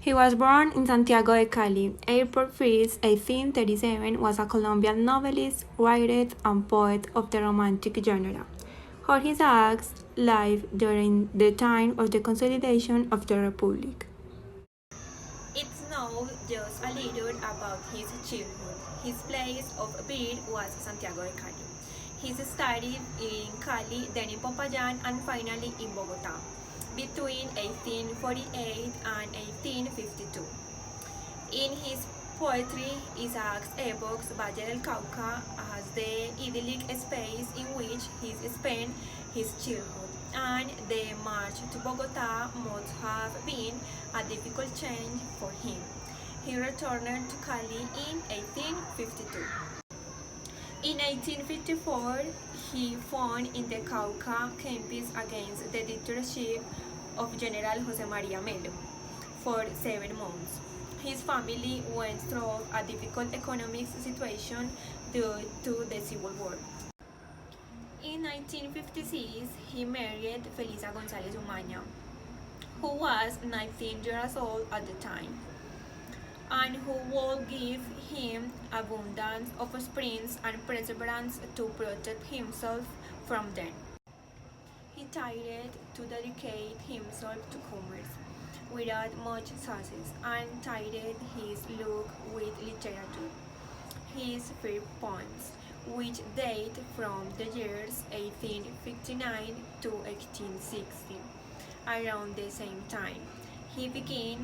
He was born in Santiago de Cali. April 1st, 1837, was a Colombian novelist, writer, and poet of the Romantic genre. Jorge Isaacs lived during the time of the consolidation of the Republic. It's known just a little about his childhood. His place of birth was Santiago de Cali. He studied in Cali, then in Popayán, and finally in Bogotá, between 1848 and 1852. In his poetry, Isaacs evokes Valle del Cauca as the idyllic space in which he spent his childhood, and the march to Bogotá must have been a difficult change for him. He returned to Cali in 1852. In 1854, he fought in the Cauca campaign against the dictatorship of General José María Melo for 7 months. His family went through a difficult economic situation due to the Civil War. In 1956, he married Felisa González Umaña, who was 19 years old at the time, and who would give him abundance of springs and perseverance to protect himself from them. He tried to dedicate himself to commerce without much success, and tied his luck with literature. His first poems, which date from the years 1859 to 1860, around the same time, he began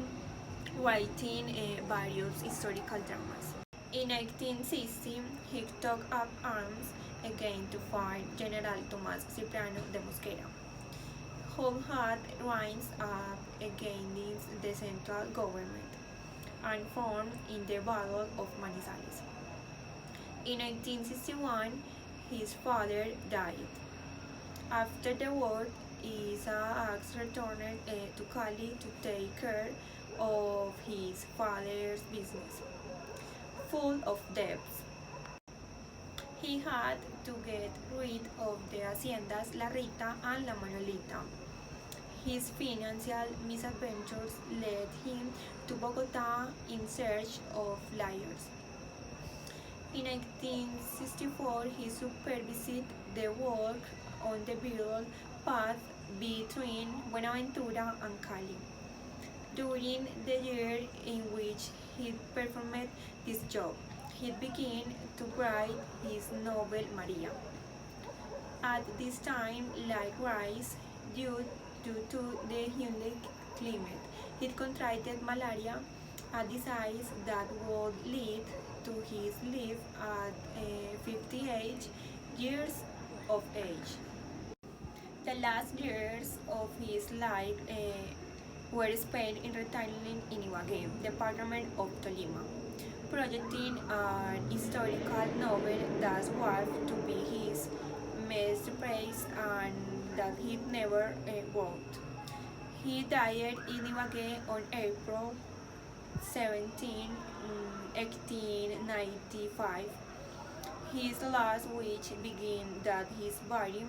writing various historical dramas. In 1860, he took up arms again to fight General Tomás Cipriano de Mosquera, who had risen up against the central government and fought in the Battle of Manizales. In 1861, his father died. After the war, Isaacs returned to Cali to take care of his father's business, full of debts. He had to get rid of the haciendas La Rita and La Manolita. His financial misadventures led him to Bogotá in search of liars. In 1864, he supervised the work on the bridle path between Buenaventura and Cali. During the year in which he performed this job, he began to write his novel Maria. At this time, likewise, due to the humid climate, he contracted malaria, a disease that would lead to his death at 58 years of age. The last years of his life were spent in retirement in Ibagué, department of Tolima, projecting an historical novel that was to be his masterpiece and that he never wrote. He died in Ibagué on April 17, 1895. His last wish began that his body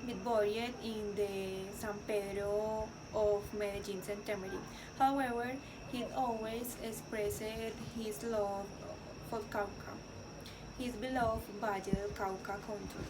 be buried in the San Pedro of Medellin cemetery. However, he always expressed his love for Cauca, his beloved Valle del Cauca country.